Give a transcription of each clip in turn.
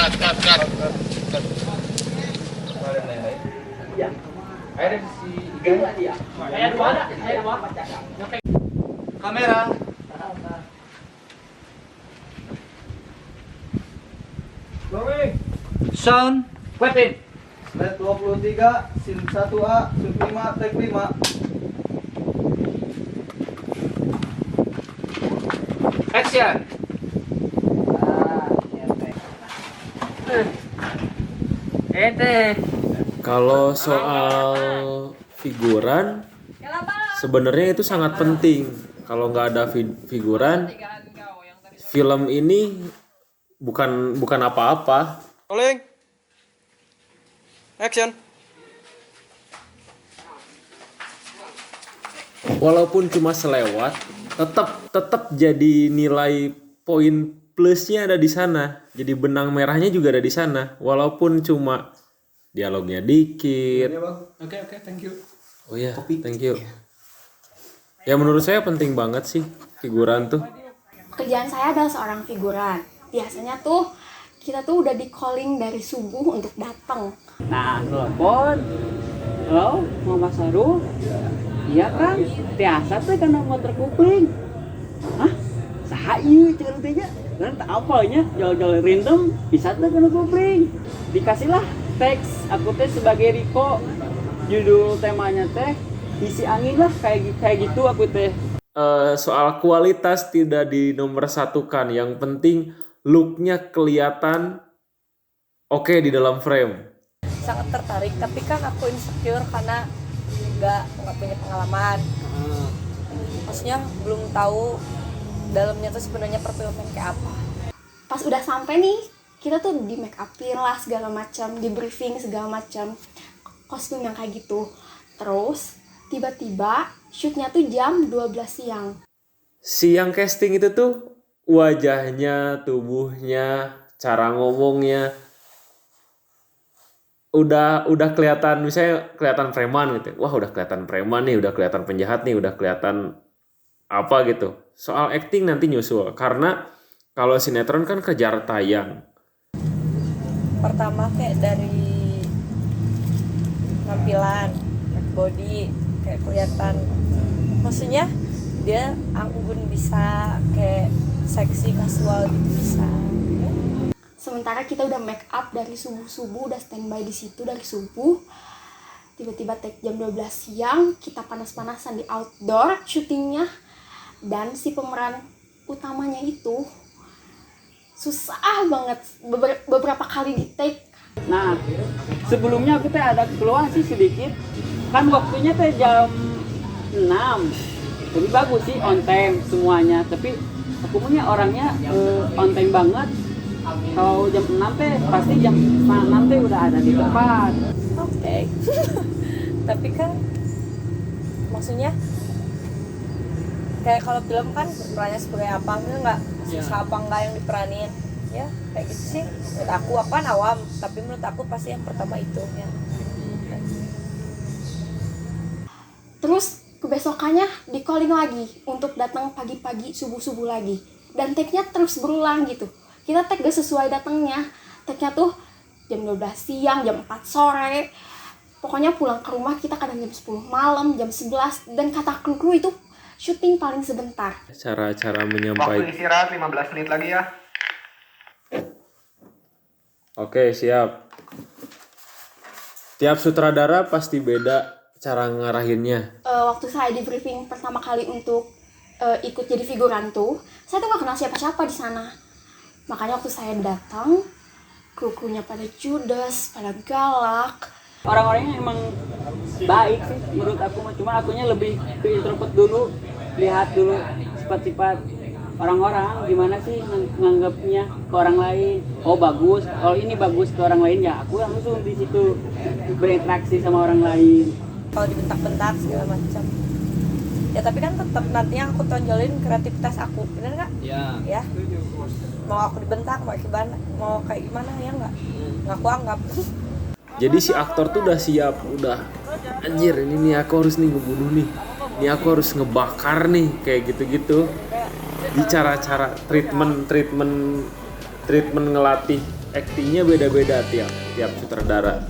cut. Iya. Ada si Igan. Iya. Saya dua ada. Kamera. Rolling. Sound. Weapon. Slide 23, scene 1A, shoot 5, take 5. Action. Ente. Kalau soal figuran, sebenarnya itu sangat penting. Kalau nggak ada figuran, film ini bukan apa-apa. Rolling. Action. Walaupun cuma selewat, tetap jadi nilai poin plusnya ada di sana. Jadi benang merahnya juga ada di sana. Walaupun cuma dialognya dikit. Oke, thank you. Oh iya, thank you. Ya menurut saya penting banget sih figuran tuh. Kerjaan saya adalah seorang figuran. Biasanya tuh kita tuh udah di calling dari subuh untuk datang. Nah, telepon. Halo, Mama Saru. Iya kan? Biasa tuh karena motor kupling. Hah? Saha ieu ceritanya? Dan tak apanya, jual-jual random bisa tuh kena kupling. Dikasihlah teks aku teh sebagai Riko. Judul temanya teh isi angin lah kayak gitu aku teh. Soal kualitas tidak dinomorsatukan. Yang penting looknya kelihatan oke di dalam frame. Sangat tertarik, tapi kan aku insecure karena nggak punya pengalaman. Maksudnya belum tahu dalamnya tuh sebenarnya perfilman kayak apa. Pas udah sampai nih, kita tuh di make upin lah segala macam, di briefing segala macam, kostum yang kayak gitu. Terus tiba-tiba shootnya tuh jam 12 siang. Si yang casting itu tuh wajahnya, tubuhnya, cara ngomongnya udah kelihatan, misalnya kelihatan preman gitu. Wah, udah kelihatan preman nih, udah kelihatan penjahat nih, udah kelihatan apa gitu. Soal acting nanti nyusul karena kalau sinetron kan kejar tayang. Pertama kayak dari tampilan, body, kayak kelihatan. Maksudnya dia anggun, bisa kayak seksi kasual gitu bisa. Sementara kita udah make up dari subuh-subuh, udah standby di situ dari subuh. Tiba-tiba take jam 12 siang, kita panas-panasan di outdoor syutingnya. Dan si pemeran utamanya itu susah banget, beberapa kali di take. Nah, sebelumnya aku teh ada keluhan sih sedikit. Kan waktunya teh jam 6. Jadi bagus sih on time semuanya, tapi aku punya orangnya on time banget. Kalau jam 6 teh pasti jam 6 teh udah ada di tempat. Oke. Tapi kan maksudnya kayak kalau film kan perannya sebagai apa, nggak susah apa enggak yang diperanin ya, kayak gitu sih menurut aku kan awam, tapi menurut aku pasti yang pertama itu ya. Terus kebesokannya di calling lagi untuk datang pagi-pagi, subuh-subuh lagi. Dan take-nya terus berulang gitu. Kita take gak sesuai datangnya. Take-nya tuh jam 12 siang, jam 4 sore. Pokoknya pulang ke rumah kita kadang jam 10 malam, jam 11. Dan kata kru itu syuting paling sebentar. Cara Waktu menyampaikan. istirahat 15 menit lagi ya. Oke, siap. Tiap sutradara pasti beda cara ngarahinnya. Waktu saya di briefing pertama kali untuk ikut jadi figuran tuh, saya tuh gak kenal siapa-siapa di sana. Makanya waktu saya datang, kru-krunya pada judes, pada galak. Orang-orangnya emang baik sih menurut aku, cuma akunya lebih ke introvert dulu, lihat dulu sifat-sifat orang-orang gimana sih nganggapnya ke orang lain. Oh bagus, kalau ini bagus ke orang lain ya aku langsung di situ berinteraksi sama orang lain. Kalau dibentak-bentak segala macam ya, tapi kan tetap nanti yang aku tonjolin kreativitas aku, bener nggak? Ya mau aku dibentak mau kayak gimana ya nggak aku anggap. Jadi si aktor tuh udah siap, udah anjir ini nih aku harus nih ngebunuh nih, ini aku harus ngebakar nih, kayak gitu-gitu. Di cara-cara treatment ngelatih Aktingnya beda-beda tiap sutradara.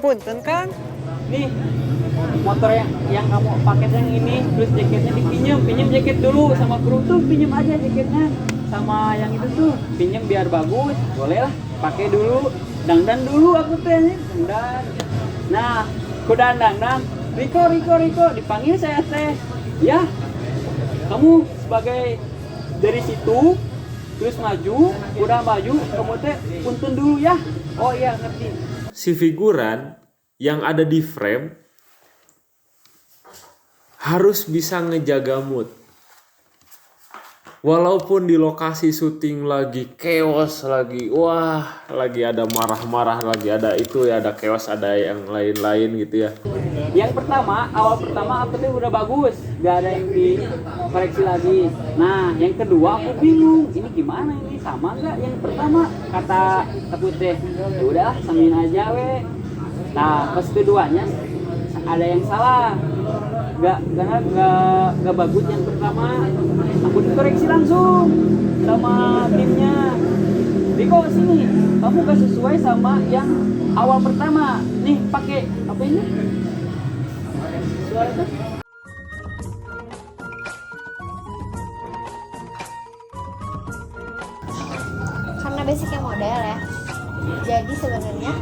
Punten Kang, nih motor yang kamu pakai yang ini, terus jaketnya pinjem jaket dulu sama kru tuh, pinjem aja jaketnya sama yang itu tuh, pinjem biar bagus, boleh lah, pakai dulu, dangdan dulu aku teh nih, dangdan. Nah, kuda dangdan, Riko, dipanggil saya teh, ya, kamu sebagai dari situ, terus maju, udah maju, kamu teh punten dulu ya, oh iya ngerti. Si figuran yang ada di frame harus bisa ngejaga mood. Walaupun di lokasi syuting lagi chaos, lagi ada marah-marah, lagi ada itu ya, ada chaos, ada yang lain-lain gitu ya. Yang pertama, awal pertama aku tuh udah bagus, gak ada yang dikoreksi lagi. Nah, yang kedua aku bingung, ini gimana ini, sama nggak yang pertama? Kata aku teh, ya udah samain aja we. Nah, pas keduanya ada yang salah, gak bagus yang pertama. Aku dikoreksi langsung sama timnya. Riko sini, kamu gak sesuai sama yang awal pertama. Nih pakai apa ini? Suara tuh. Karena basicnya model ya, jadi sebenarnya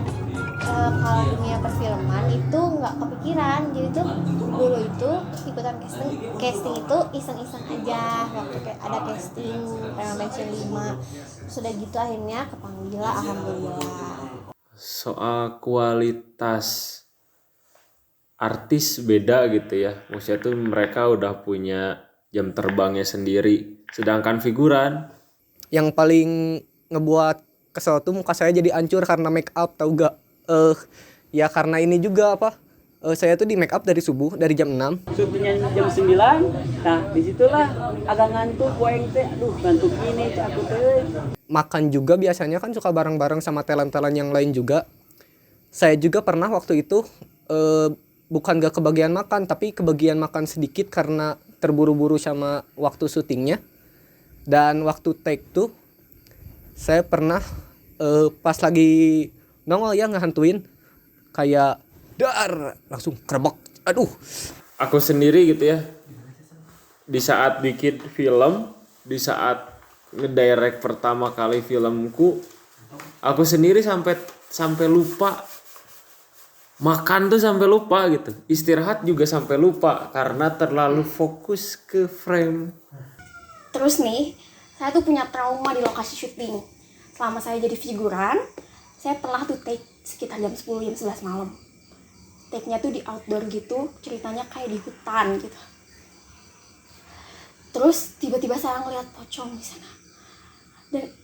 kalau dunia perfilman itu nggak kepikiran. Jadi tuh dulu itu ikutan casting itu iseng-iseng aja waktu kayak ada casting Prima Mansion 5, sudah gitu akhirnya kepanggil lah, alhamdulillah. Soal kualitas artis beda gitu ya, maksudnya tuh mereka udah punya jam terbangnya sendiri, sedangkan figuran yang paling ngebuat kesel tuh muka saya jadi hancur karena make up, tahu gak? Ya karena ini juga saya tuh di make up dari subuh, dari jam 6. Syutingnya jam 9. Nah, disitulah agak ngantuk poeng teh. Aduh, ngantuk ini aku teh. Makan juga biasanya kan suka bareng-bareng sama talent-talent yang lain juga. Saya juga pernah waktu itu bukan gak kebagian makan, tapi kebagian makan sedikit karena terburu-buru sama waktu syutingnya. Dan waktu take tuh saya pernah pas lagi nongol ya ngehantuin kayak dar langsung kerebek. Aduh. aku sendiri gitu ya, di saat bikin film, di saat ngedirect pertama kali filmku, aku sendiri sampai lupa makan tuh, sampai lupa gitu, istirahat juga sampai lupa karena terlalu fokus ke frame. Terus nih, saya tuh punya trauma di lokasi syuting. Selama saya jadi figuran, saya pernah tuh take sekitar jam 10, jam 11 malam. Take-nya tuh di outdoor gitu, ceritanya kayak di hutan gitu. Terus tiba-tiba saya ngeliat pocong di sana.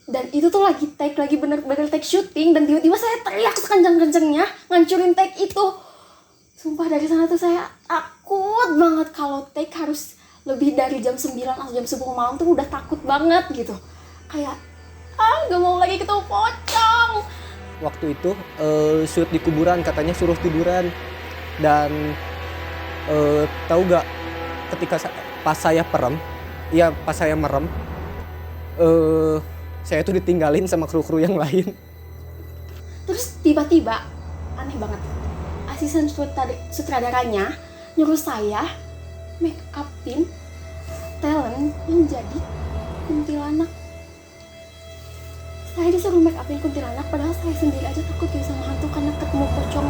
Dan itu tuh lagi bener-bener take syuting, dan tiba-tiba saya teriak sekencang-kencangnya ngancurin take itu. Sumpah dari sana tuh saya takut banget kalau take harus lebih dari jam 9 atau jam 10 malam tuh udah takut banget gitu. Kayak gak mau lagi ketemu pocong. Waktu itu shoot di kuburan, katanya suruh tiduran. Dan tahu gak, ketika pas saya merem, saya tuh ditinggalin sama kru-kru yang lain. Terus tiba-tiba aneh banget, asisten sutradaranya nyuruh saya make upin talent yang jadi kuntilanak. Saya disuruh make upin kuntilanak, padahal saya sendiri aja takut ya sama hantu karena ketemu pocong.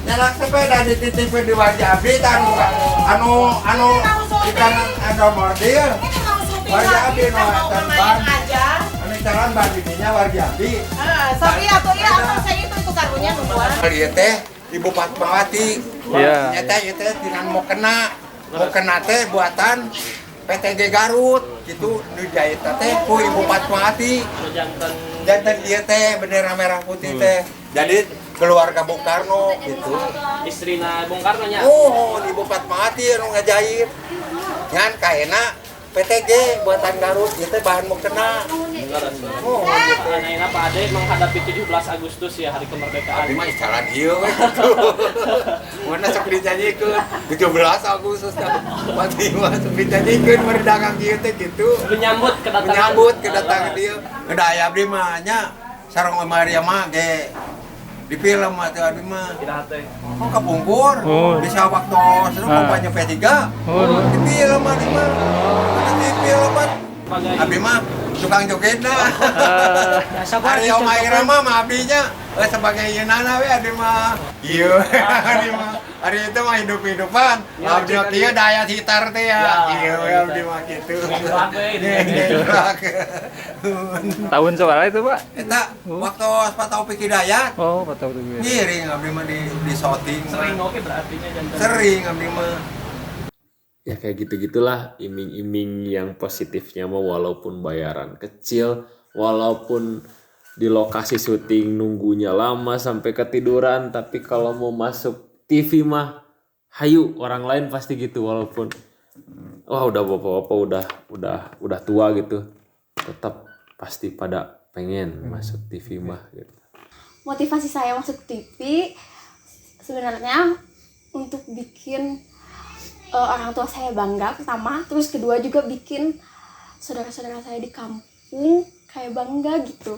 Nyalak sepeda dititipin di wajah abdi anu ikan nomor dia wajah abdi no ban anu jalan ban bibinya wajah abdi Sorry atuh ya, saya itu karunya nungguan. Dia teh Ibu Fatmawati Iya. Nyata itu dengan mau kena teh buatan PTG Garut gitu dijahit teh ku Ibu Fatmawati. Jantan dia teh bendera merah putih teh. Jadi keluarga Bung Karno gitu. Istrina Bung Karno nya. Oh, Ibu Fatmawati anu ngajahit. Ngan kaena PTG buatan Garut itu bahan mukena. Oh, gitu. Nah, Pak Ade menghadapi 17 Agustus ya hari kemerdekaan. Abi mah jalan ieu we gitu. Mana sok dijanjikeun 17 Agustus tah. Mati mah sok dijanjikeun merdagang kieu teh gitu. Menyambut kedatangan dia. Udah aya abdi mah nya sareng Maria mah ge di film mah teh abdi mah. Oh kapungkur. Bisa waktu sedang kampanye P3. Di film mah di mah. Di film mah. Abdi mah tukang joget dah. Aryo Maira mah abdinya sebagai yeunana we abdi mah. Ieu abdi mah. Ari itu mah hidup-hidupan. Abdi kieu daya sitar teh ya. Ieu we abdi mah kitu. Tahun seberapa itu, Pak? Eta waktu Pak Taufik Hidayat. Oh, Pak Taufik Hidayat. Ngiring abdi mah di shooting. Sering oke berarti nya jantan. Sering abdi mah. Ya kayak gitu-gitulah iming-iming yang positifnya mah walaupun bayaran kecil, walaupun di lokasi syuting nunggunya lama sampai ketiduran, tapi kalau mau masuk TV mah hayu, orang lain pasti gitu walaupun wah udah bapak-bapak udah tua gitu, tetap pasti pada pengen masuk TV mah gitu. Motivasi saya masuk TV sebenarnya untuk bikin orang tua saya bangga pertama, terus kedua juga bikin saudara-saudara saya di kampung kayak bangga gitu.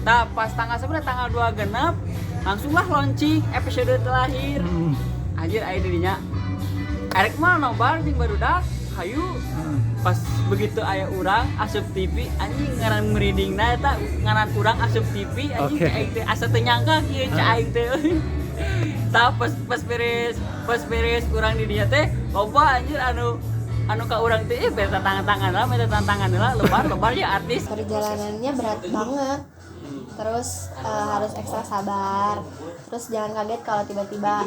Nah pas tanggal sebenarnya tanggal 2 genep langsunglah launching episode terakhir. Anjir aya dirinya Erek mah nobar jeung barudak hayu. Pas begitu aya urang asup TV anjing ngaran merindingna eta ngaran urang asup TV anjing cai teh asa teu nyangka kieu cai teh. Tah pas beres urang di dinya teh loba anjir anu ka urang teh beta tangan-tangan lah lebar ya artis. Perjalanannya berat banget, terus harus ekstra sabar, terus jangan kaget kalau tiba-tiba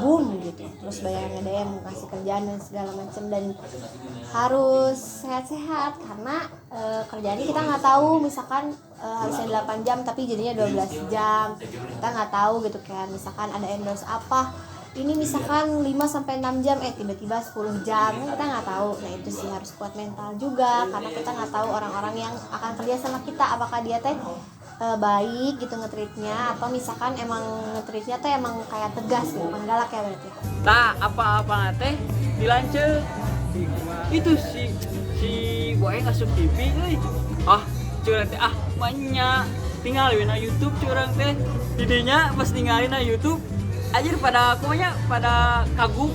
boom gitu, terus bayangan ada yang mau kasih kerjaan dan segala macam, dan harus sehat-sehat karena kerjaannya kita nggak tahu, misalkan harusnya 8 jam tapi jadinya 12 jam, kita nggak tahu gitu kan, misalkan ada endorse apa ini misalkan 5-6 jam tiba-tiba 10 jam, kita nggak tahu. Nah itu sih harus kuat mental juga karena kita nggak tahu orang-orang yang akan kerja sama kita apakah dia teh baik gitu ngetreatnya, atau misalkan emang ngetreatnya teh emang kayak tegas gitu, bukan galak ya berarti. Nah apa-apa teh dilanceuk itu si Boeng asup TV euy. Curang teh manya tinggal na YouTube curang teh didinya pas tinggalin na YouTube anjir pada kagum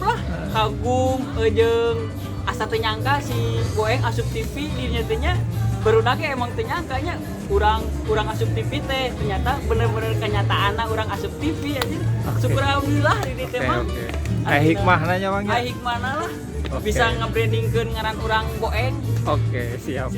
jeung asa teu nyangka si Boeng asup TV di nyatanya barudak emang teu nyangkanya urang asup TV teh ternyata bener-bener kenyataanna urang asup TV anjir. Syukur alhamdulillah di dieu teh mah. Hikmahna nya Bang ya. Hikmahna lah. Bisa nge-brandingkeun ngaran urang Boeng. Oke, siap.